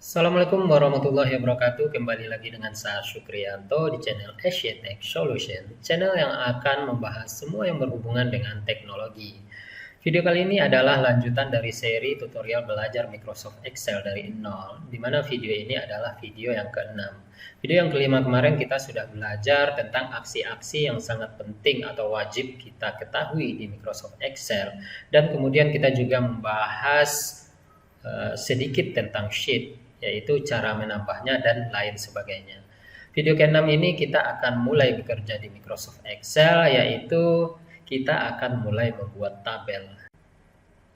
Assalamualaikum warahmatullahi wabarakatuh. Kembali lagi dengan saya Syukrianto di channel Asia Tech Solution, channel yang akan membahas semua yang berhubungan dengan teknologi. Video kali ini adalah lanjutan dari seri tutorial belajar Microsoft Excel dari nol, di mana video ini adalah video yang ke-6. Video yang kelima kemarin kita sudah belajar tentang aksi-aksi yang sangat penting atau wajib kita ketahui di Microsoft Excel, dan kemudian kita juga membahas sedikit tentang sheet, yaitu cara menambahnya dan lain sebagainya. Video ke-6 ini kita akan mulai bekerja di Microsoft Excel, yaitu kita akan mulai membuat tabel.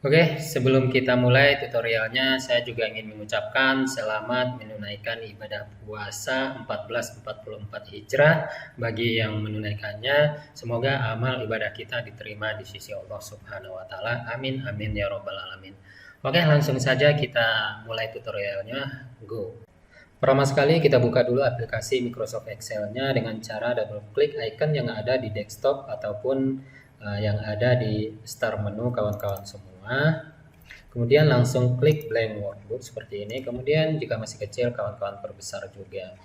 Oke, sebelum kita mulai tutorialnya, saya juga ingin mengucapkan selamat menunaikan ibadah puasa 1444 Hijrah bagi yang menunaikannya. Semoga amal ibadah kita diterima di sisi Allah Subhanahu wa taala. Amin amin ya robbal alamin. Oke, langsung saja kita mulai tutorialnya. Go. Pertama sekali kita buka dulu aplikasi Microsoft Excel-nya dengan cara double klik icon yang ada di desktop ataupun yang ada di start menu kawan-kawan semua. Kemudian langsung klik blank workbook seperti ini. Kemudian jika masih kecil kawan-kawan perbesar juga.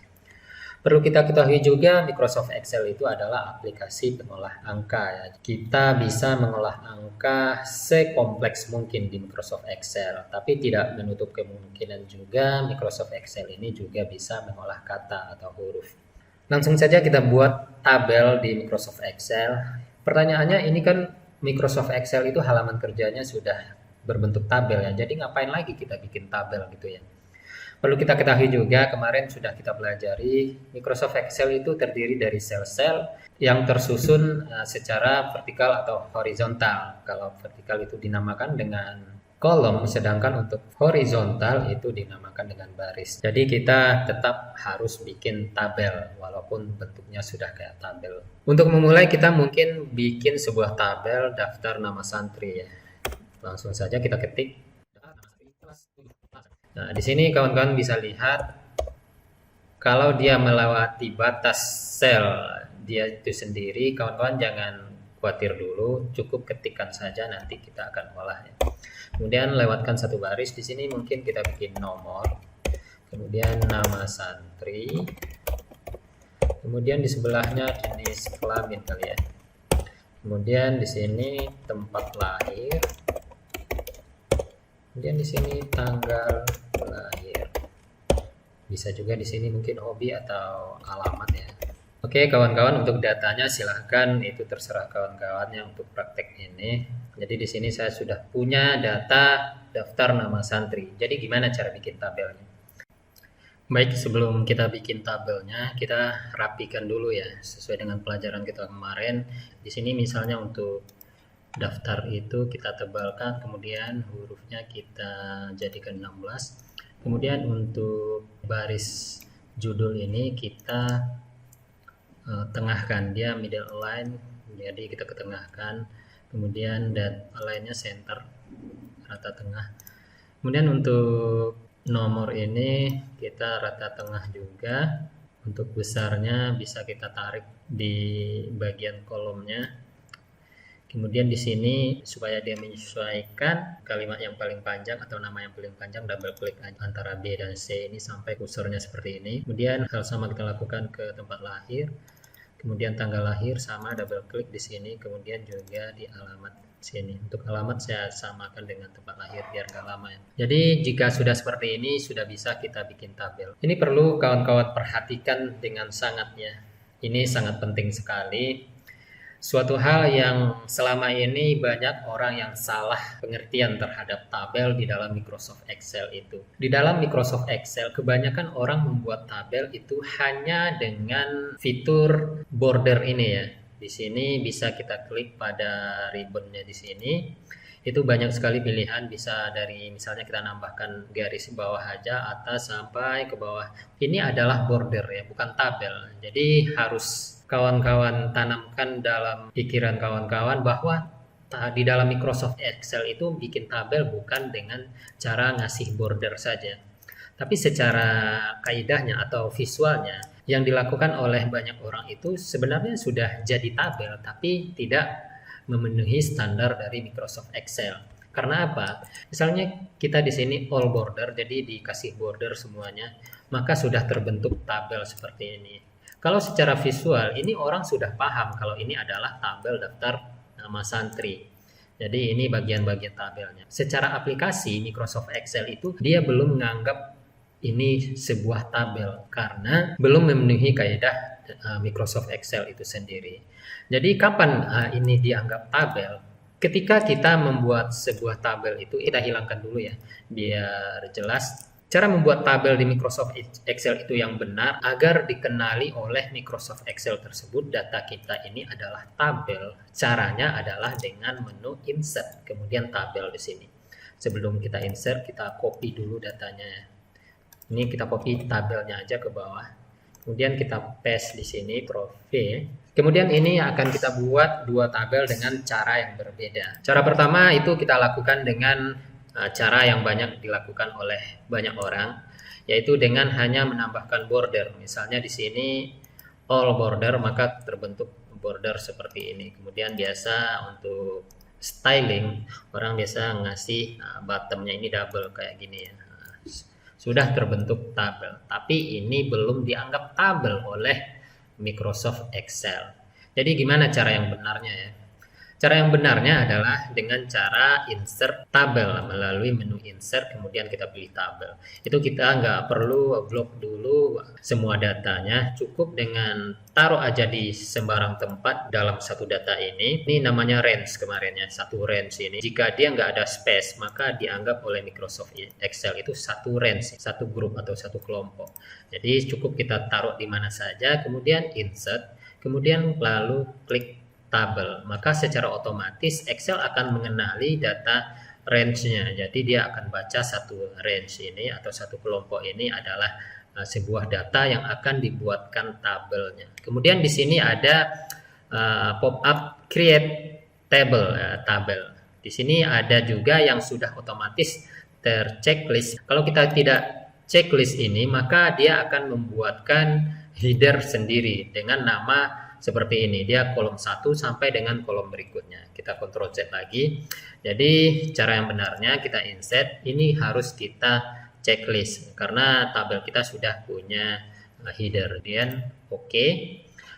Perlu kita ketahui juga Microsoft Excel itu adalah aplikasi pengolah angka ya. Kita bisa mengolah angka sekompleks mungkin di Microsoft Excel, tapi tidak menutup kemungkinan juga Microsoft Excel ini juga bisa mengolah kata atau huruf. Langsung saja kita buat tabel di Microsoft Excel. Pertanyaannya, ini kan Microsoft Excel itu halaman kerjanya sudah berbentuk tabel ya. Jadi ngapain lagi kita bikin tabel gitu ya. Perlu kita ketahui juga, kemarin sudah kita pelajari, Microsoft Excel itu terdiri dari sel-sel yang tersusun secara vertikal atau horizontal. Kalau vertikal itu dinamakan dengan kolom, sedangkan untuk horizontal itu dinamakan dengan baris. Jadi kita tetap harus bikin tabel, walaupun bentuknya sudah kayak tabel. Untuk memulai kita mungkin bikin sebuah tabel daftar nama santri ya. Langsung saja kita ketik. Nah, di sini kawan-kawan bisa lihat kalau dia melewati batas sel dia itu sendiri, kawan-kawan jangan khawatir dulu, cukup ketikkan saja, nanti kita akan olah ya. Kemudian lewatkan satu baris, di sini mungkin kita bikin nomor, kemudian nama santri, kemudian di sebelahnya jenis kelamin kali ya. Kemudian di sini tempat lahir. Kemudian di sini tanggal lahir. Bisa juga di sini mungkin hobi atau alamat ya. Oke kawan-kawan, untuk datanya silahkan itu terserah kawan-kawannya untuk praktek ini. Jadi di sini saya sudah punya data daftar nama santri. Jadi gimana cara bikin tabelnya? Baik, sebelum kita bikin tabelnya, kita rapikan dulu ya sesuai dengan pelajaran kita kemarin. Di sini misalnya untuk daftar itu kita tebalkan, kemudian hurufnya kita jadikan 16. Kemudian untuk baris judul ini kita tengahkan, dia middle align, jadi kita ketengahkan. Kemudian dan align-nya center, rata tengah. Kemudian untuk nomor ini kita rata tengah juga. Untuk besarnya bisa kita tarik di bagian kolomnya. Kemudian di sini supaya dia menyesuaikan kalimat yang paling panjang atau nama yang paling panjang, double klik antara B dan C ini sampai kursornya seperti ini. Kemudian hal sama kita lakukan ke tempat lahir. Kemudian tanggal lahir sama, double klik di sini. Kemudian juga di alamat sini. Untuk alamat saya samakan dengan tempat lahir biar gak lama ya. Jadi jika sudah seperti ini sudah bisa kita bikin tabel. Ini perlu kawan-kawan perhatikan dengan sangatnya. Ini sangat penting sekali. Suatu hal yang selama ini banyak orang yang salah pengertian terhadap tabel di dalam Microsoft Excel itu. Di dalam Microsoft Excel, kebanyakan orang membuat tabel itu hanya dengan fitur border ini ya. Di sini bisa kita klik pada ribbonnya di sini. Itu banyak sekali pilihan, bisa dari misalnya kita nambahkan garis bawah aja, atas sampai ke bawah. Ini adalah border ya, bukan tabel. Jadi harus kawan-kawan tanamkan dalam pikiran kawan-kawan bahwa di dalam Microsoft Excel itu bikin tabel bukan dengan cara ngasih border saja, tapi secara kaidahnya atau visualnya yang dilakukan oleh banyak orang itu sebenarnya sudah jadi tabel tapi tidak memenuhi standar dari Microsoft Excel. Karena apa? Misalnya kita di sini all border, jadi dikasih border semuanya, maka sudah terbentuk tabel seperti ini. Kalau secara visual, ini orang sudah paham kalau ini adalah tabel daftar nama santri. Jadi ini bagian-bagian tabelnya. Secara aplikasi Microsoft Excel itu dia belum menganggap ini sebuah tabel karena belum memenuhi kaidah Microsoft Excel itu sendiri. Jadi kapan ini dianggap tabel? Ketika kita membuat sebuah tabel itu, kita hilangkan dulu ya, biar jelas. Cara membuat tabel di Microsoft Excel itu yang benar agar dikenali oleh Microsoft Excel tersebut data kita ini adalah tabel. Caranya adalah dengan menu insert, kemudian tabel di sini. Sebelum kita insert, kita copy dulu datanya. Ini kita copy tabelnya aja ke bawah. Kemudian kita paste di sini profil. Kemudian ini akan kita buat dua tabel dengan cara yang berbeda. Cara pertama itu kita lakukan dengan cara yang banyak dilakukan oleh banyak orang, yaitu dengan hanya menambahkan border. Misalnya di sini all border, maka terbentuk border seperti ini. Kemudian biasa untuk styling, orang biasa ngasih bottomnya ini double kayak gini ya. Sudah terbentuk tabel, tapi ini belum dianggap tabel oleh Microsoft Excel. Jadi gimana cara yang benarnya ya? Cara yang benarnya adalah dengan cara insert tabel melalui menu insert, kemudian kita pilih tabel. Itu kita nggak perlu blok dulu semua datanya, cukup dengan taruh aja di sembarang tempat dalam satu data ini. Ini namanya range kemarin ya, satu range ini. Jika dia nggak ada space, maka dianggap oleh Microsoft Excel itu satu range, satu grup atau satu kelompok. Jadi cukup kita taruh di mana saja, kemudian insert, kemudian lalu klik tabel, maka secara otomatis Excel akan mengenali data range-nya. Jadi dia akan baca satu range ini atau satu kelompok ini adalah sebuah data yang akan dibuatkan tabelnya. Kemudian di sini ada pop-up create table, tabel. Di sini ada juga yang sudah otomatis terchecklist. Kalau kita tidak checklist ini, maka dia akan membuatkan header sendiri dengan nama seperti ini, dia kolom 1 sampai dengan kolom berikutnya. Kita Ctrl Z lagi. Jadi cara yang benarnya kita insert, ini harus kita checklist karena tabel kita sudah punya header. Kemudian oke.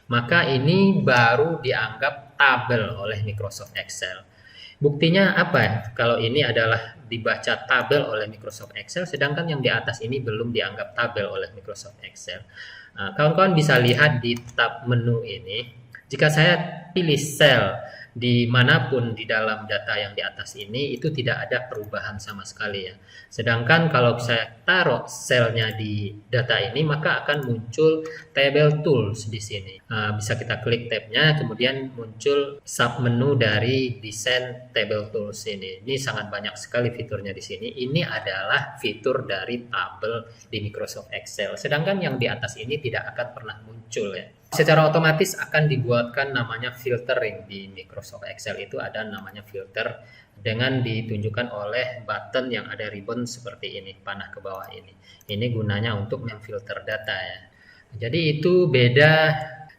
Maka ini baru dianggap tabel oleh Microsoft Excel. Buktinya apa? Kalau ini adalah dibaca tabel oleh Microsoft Excel, sedangkan yang di atas ini belum dianggap tabel oleh Microsoft Excel. Kawan-kawan bisa lihat di tab menu ini, jika saya pilih sel dimanapun di dalam data yang di atas ini, itu tidak ada perubahan sama sekali ya. Sedangkan kalau saya taruh selnya di data ini, maka akan muncul table tools di sini. Bisa kita klik tabnya, kemudian muncul sub menu dari desain table tools ini. Ini sangat banyak sekali fiturnya di sini. Ini adalah fitur dari tabel di Microsoft Excel. Sedangkan yang di atas ini tidak akan pernah muncul ya. Secara otomatis akan dibuatkan namanya filtering di Microsoft Excel. Itu ada namanya filter dengan ditunjukkan oleh button yang ada ribbon seperti ini, panah ke bawah ini. Ini gunanya untuk memfilter data ya. Jadi itu beda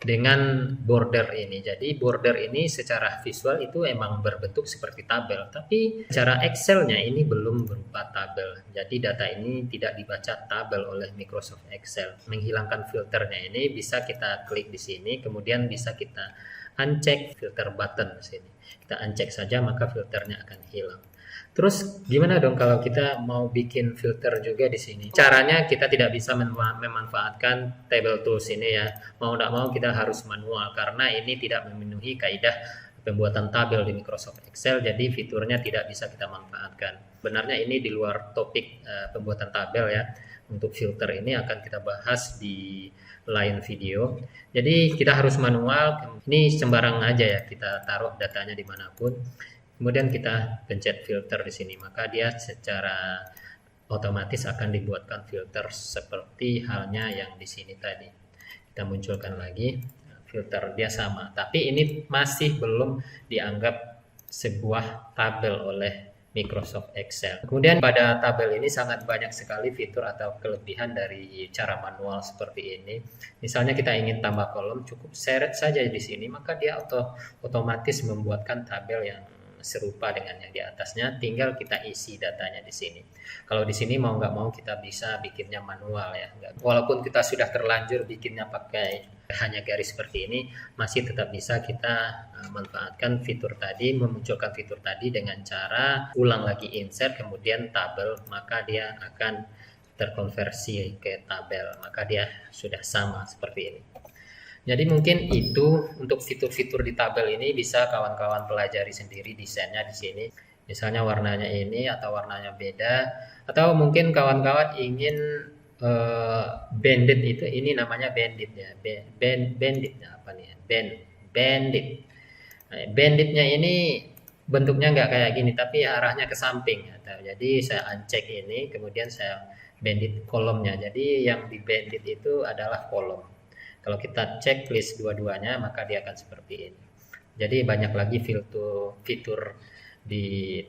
dengan border ini. Jadi border ini secara visual itu emang berbentuk seperti tabel, tapi secara Excel-nya ini belum berupa tabel. Jadi data ini tidak dibaca tabel oleh Microsoft Excel. Menghilangkan filternya ini bisa kita klik di sini, kemudian bisa kita uncheck filter button di sini. Kita uncheck saja maka filternya akan hilang. Terus gimana dong kalau kita mau bikin filter juga di sini? Caranya kita tidak bisa memanfaatkan table tools ini ya. Mau tidak mau kita harus manual karena ini tidak memenuhi kaidah pembuatan tabel di Microsoft Excel. Jadi fiturnya tidak bisa kita manfaatkan. Benarnya ini di luar topik pembuatan tabel ya. Untuk filter ini akan kita bahas di lain video. Jadi kita harus manual. Ini sembarang aja ya kita taruh datanya dimanapun. Kemudian kita pencet filter di sini, maka dia secara otomatis akan dibuatkan filter seperti halnya yang di sini tadi. Kita munculkan lagi filter, dia sama, tapi ini masih belum dianggap sebuah tabel oleh Microsoft Excel. Kemudian pada tabel ini sangat banyak sekali fitur atau kelebihan dari cara manual seperti ini. Misalnya kita ingin tambah kolom, cukup seret saja di sini, maka dia otomatis membuatkan tabel yang serupa dengan yang di atasnya, tinggal kita isi datanya di sini. Kalau di sini mau nggak mau kita bisa bikinnya manual ya. Walaupun kita sudah terlanjur bikinnya pakai hanya garis seperti ini, masih tetap bisa kita manfaatkan fitur tadi, memunculkan fitur tadi dengan cara ulang lagi insert kemudian tabel, maka dia akan terkonversi ke tabel, maka dia sudah sama seperti ini. Jadi mungkin itu untuk fitur-fitur di tabel ini bisa kawan-kawan pelajari sendiri desainnya di sini. Misalnya warnanya ini atau warnanya beda, atau mungkin kawan-kawan ingin bandit itu, ini namanya bandit ya, bandit apa nih? Bandit. Nah, banditnya ini bentuknya nggak kayak gini, tapi arahnya ke samping. Jadi saya uncheck ini, kemudian saya bandit kolomnya. Jadi yang di bandit itu adalah kolom. Kalau kita checklist dua-duanya, maka dia akan seperti ini. Jadi banyak lagi fitur di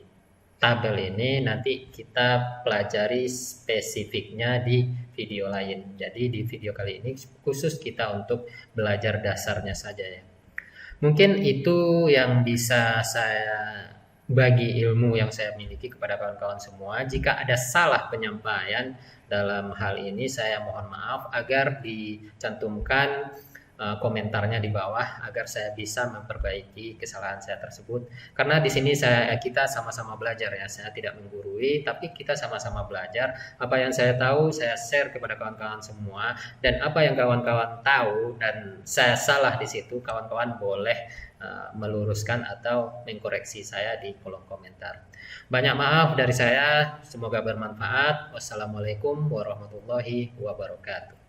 tabel ini, nanti kita pelajari spesifiknya di video lain. Jadi di video kali ini khusus kita untuk belajar dasarnya saja ya. Mungkin itu yang bisa saya bagi ilmu yang saya miliki kepada kawan-kawan semua. Jika ada salah penyampaian dalam hal ini, saya mohon maaf, agar dicantumkan komentarnya di bawah agar saya bisa memperbaiki kesalahan saya tersebut. Karena di sini kita sama-sama belajar ya. Saya tidak menggurui, tapi kita sama-sama belajar. Apa yang saya tahu saya share kepada kawan-kawan semua, dan apa yang kawan-kawan tahu dan saya salah di situ, kawan-kawan boleh meluruskan atau mengkoreksi saya di kolom komentar. Banyak maaf dari saya, semoga bermanfaat. Wassalamualaikum warahmatullahi wabarakatuh.